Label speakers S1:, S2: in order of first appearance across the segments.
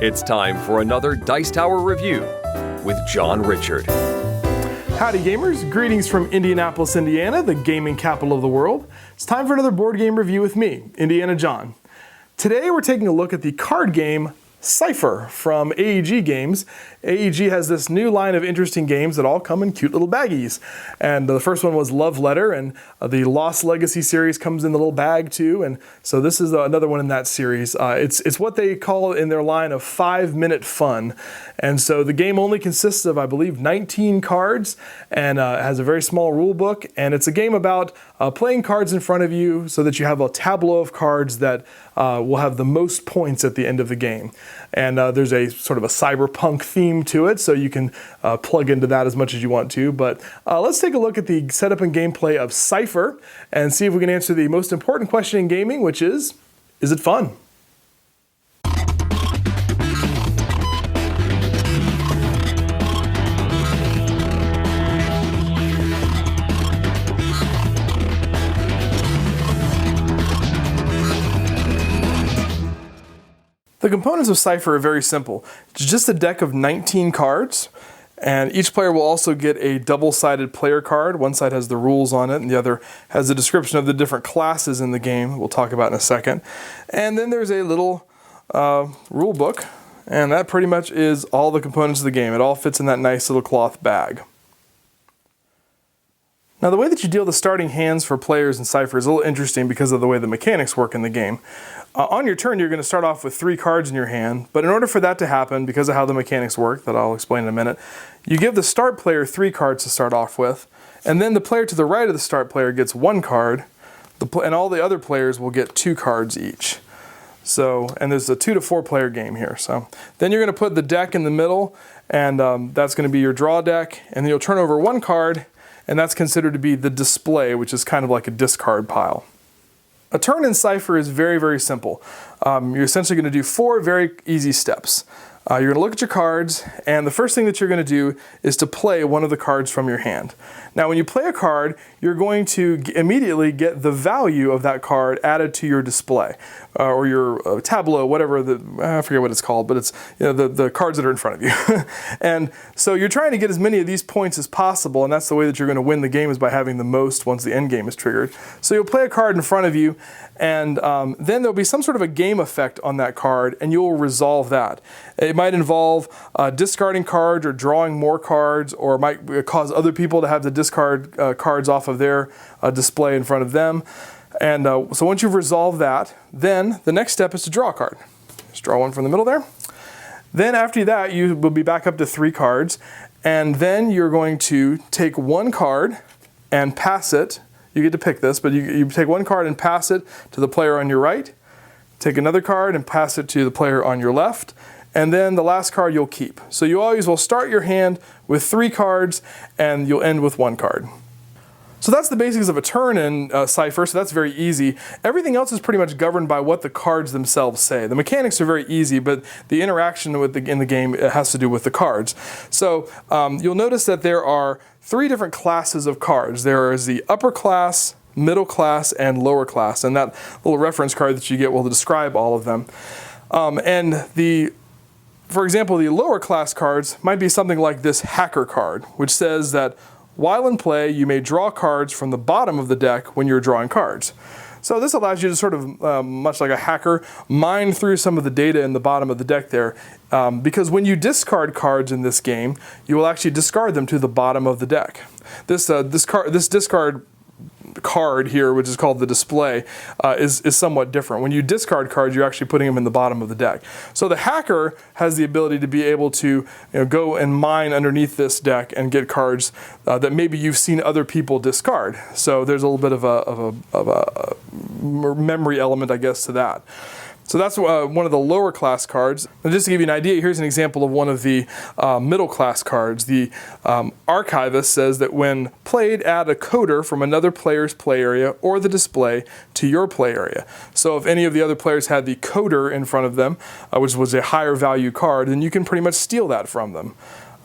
S1: It's time for another Dice Tower review with John Richard.
S2: Howdy gamers, greetings from Indianapolis, Indiana, the gaming capital of the world. It's time for another board game review with me, Indiana John. Today we're taking a look at the card game Cypher from AEG Games. AEG has this new line of interesting games that all come in cute little baggies. And the first one was Love Letter, and the Lost Legacy series comes in the little bag too. And so this is another one in that series. It's what they call in their line of 5-minute fun. And so the game only consists of, I believe, 19 cards and has a very small rule book. And it's a game about playing cards in front of you so that you have a tableau of cards that will have the most points at the end of the game. And there's a sort of a cyberpunk theme to it, so you can plug into that as much as you want to. But let's take a look at the setup and gameplay of Cypher and see if we can answer the most important question in gaming, which is it fun? The components of Cypher are very simple. It's just a deck of 19 cards, and each player will also get a double-sided player card. One side has the rules on it, and the other has a description of the different classes in the game we'll talk about in a second. And then there's a little rule book, and that pretty much is all the components of the game. It all fits in that nice little cloth bag. Now, the way that you deal the starting hands for players in Cypher is a little interesting because of the way the mechanics work in the game. On your turn, you're going to start off with 3 cards in your hand, but in order for that to happen, because of how the mechanics work, that I'll explain in a minute, you give the start player 3 cards to start off with, and then the player to the right of the start player gets 1 card, and all the other players will get 2 cards each. So, and there's a 2 to 4 player game here. So then you're going to put the deck in the middle, and that's going to be your draw deck, and then you'll turn over 1 card, and that's considered to be the display, which is kind of like a discard pile. A turn in Cypher is very, very simple. You're essentially going to do 4 very easy steps. You're going to look at your cards, and the first thing that you're going to do is to play one of the cards from your hand. Now, when you play a card, you're going to immediately get the value of that card added to your display, or your tableau, whatever, I forget what it's called, but it's the cards that are in front of you. And so you're trying to get as many of these points as possible, and that's the way that you're going to win the game, is by having the most once the end game is triggered. So you'll play a card in front of you, and then there'll be some sort of a game effect on that card, and you'll resolve that. It might involve discarding cards or drawing more cards, or it might cause other people to have to discard cards off of their display in front of them. And so once you've resolved that, then the next step is to draw a card. Just draw one from the middle there. Then after that, you will be back up to 3 cards, and then you're going to take 1 card and pass it. You get to pick this, but you take 1 card and pass it to the player on your right, take another card and pass it to the player on your left, and then the last card you'll keep. So you always will start your hand with 3 cards, and you'll end with 1 card. So that's the basics of a turn in Cypher, so that's very easy. Everything else is pretty much governed by what the cards themselves say. The mechanics are very easy, but the interaction in the game has to do with the cards. So you'll notice that there are 3 different classes of cards. There is the upper class, middle class, and lower class, and that little reference card that you get will describe all of them. For example, the lower class cards might be something like this hacker card, which says that while in play, you may draw cards from the bottom of the deck when you're drawing cards. So this allows you to sort of, much like a hacker, mine through some of the data in the bottom of the deck there. Because when you discard cards in this game, you will actually discard them to the bottom of the deck. This discard card here, which is called the display, is somewhat different. When you discard cards, you're actually putting them in the bottom of the deck. So the hacker has the ability to be able to go and mine underneath this deck and get cards that maybe you've seen other people discard. So there's a little bit of a memory element, I guess, to that. So that's one of the lower class cards. And just to give you an idea, here's an example of one of the middle class cards. The archivist says that when played, add a coder from another player's play area or the display to your play area. So if any of the other players had the coder in front of them, which was a higher value card, then you can pretty much steal that from them.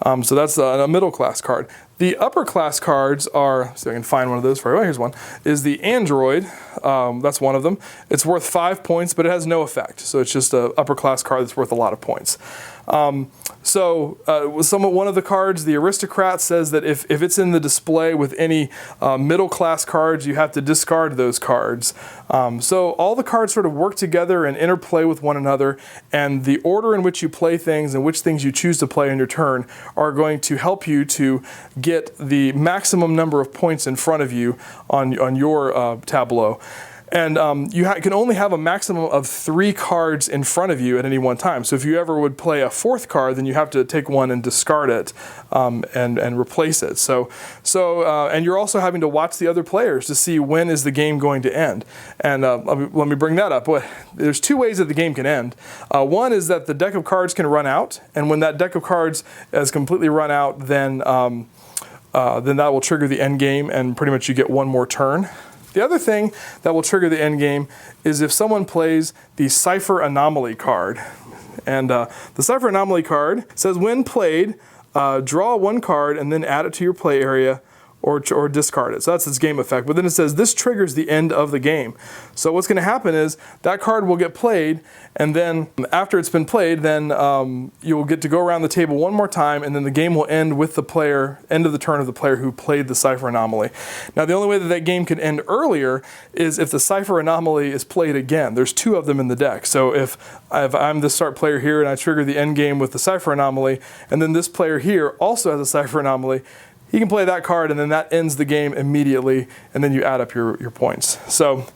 S2: So that's a middle class card. The upper class cards are, see if I can find one of those for you. Oh, here's one, is the Android. That's one of them. It's worth 5 points, but it has no effect. So it's just an upper class card that's worth a lot of points. One of the cards, the Aristocrat, says that if it's in the display with any middle class cards, you have to discard those cards. So all the cards sort of work together and interplay with one another, and the order in which you play things and which things you choose to play on your turn are going to help you to get the maximum number of points in front of you on your tableau. And you can only have a maximum of 3 cards in front of you at any one time. So if you ever would play a 4th card, then you have to take one and discard it and replace it. And you're also having to watch the other players to see when is the game going to end. And let me bring that up. There's 2 ways that the game can end. One is that the deck of cards can run out, and when that deck of cards has completely run out, then that will trigger the end game, and pretty much you get one more turn. The other thing that will trigger the end game is if someone plays the Cypher Anomaly card. And the Cypher Anomaly card says, when played, draw 1 card and then add it to your play area or discard it. So that's its game effect. But then it says this triggers the end of the game. So what's going to happen is that card will get played, and then after it's been played, then you will get to go around the table one more time, and then the game will end with the end of the turn of the player who played the Cypher Anomaly. Now the only way that game can end earlier is if the Cypher Anomaly is played again. There's 2 of them in the deck. So if I'm the start player here and I trigger the end game with the Cypher Anomaly, and then this player here also has a Cypher Anomaly, he can play that card, and then that ends the game immediately, and then you add up your points. So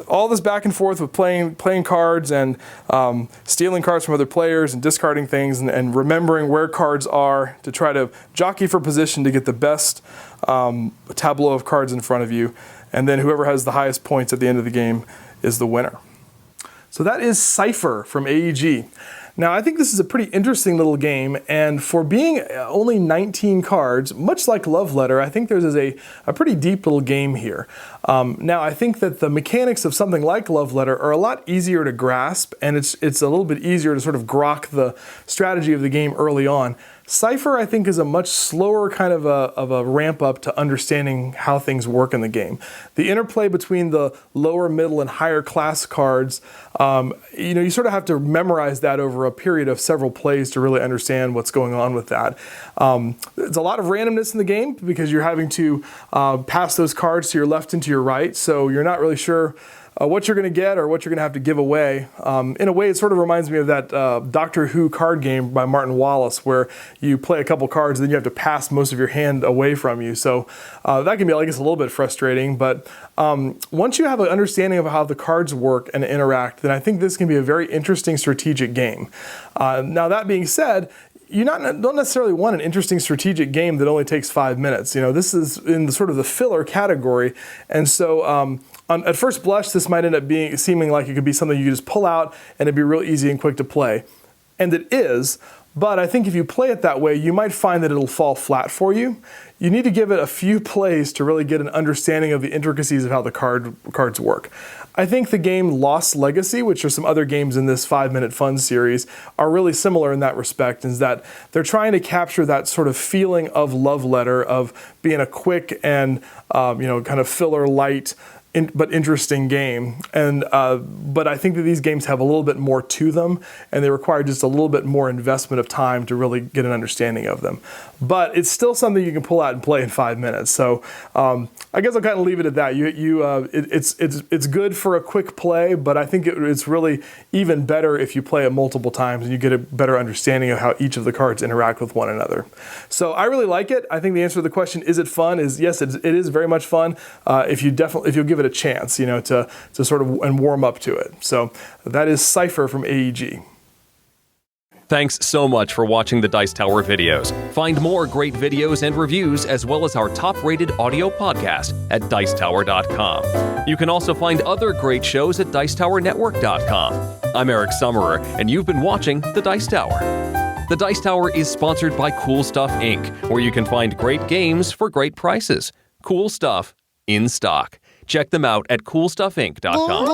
S2: all this back and forth with playing cards and stealing cards from other players and discarding things and remembering where cards are to try to jockey for position to get the best tableau of cards in front of you, and then whoever has the highest points at the end of the game is the winner. So that is Cypher from AEG. Now, I think this is a pretty interesting little game, and for being only 19 cards, much like Love Letter, I think there's a pretty deep little game here. Now, I think that the mechanics of something like Love Letter are a lot easier to grasp, and it's a little bit easier to sort of grok the strategy of the game early on. Cypher, I think, is a much slower kind of a ramp up to understanding how things work in the game. The interplay between the lower, middle, and higher class cards, you sort of have to memorize that over a period of several plays to really understand what's going on with that. There's a lot of randomness in the game because you're having to pass those cards to your left and to your right, so you're not really sure what you're going to get or what you're going to have to give away. In a way, it sort of reminds me of that Doctor Who card game by Martin Wallace, where you play a couple cards and then you have to pass most of your hand away from you. So that can be, I guess, a little bit frustrating. But once you have an understanding of how the cards work and interact, then I think this can be a very interesting strategic game. Now, that being said, you don't necessarily want an interesting strategic game that only takes 5 minutes. This is in the sort of the filler category, and so at first blush, this might end up seeming like it could be something you could just pull out and it'd be real easy and quick to play, and it is. But I think if you play it that way, you might find that it'll fall flat for you. You need to give it a few plays to really get an understanding of the intricacies of how the cards work. I think the game Lost Legacy, which are some other games in this 5-Minute Fun series, are really similar in that respect, is that they're trying to capture that sort of feeling of Love Letter, of being a quick and kind of filler light but interesting game. But I think that these games have a little bit more to them, and they require just a little bit more investment of time to really get an understanding of them. But it's still something you can pull out and play in 5 minutes. So I guess I'll kind of leave it at that. It's good for a quick play, but I think it's really even better if you play it multiple times and you get a better understanding of how each of the cards interact with one another. So I really like it. I think the answer to the question, is it fun, is yes, it is very much fun if you'll give it a chance, to sort of and warm up to it. So that is Cypher from AEG.
S1: Thanks so much for watching the Dice Tower videos. Find more great videos and reviews, as well as our top-rated audio podcast at Dicetower.com. You can also find other great shows at Dicetowernetwork.com. I'm Eric Summerer, and you've been watching The Dice Tower. The Dice Tower is sponsored by Cool Stuff Inc., where you can find great games for great prices. Cool stuff in stock. Check them out at CoolStuffInc.com.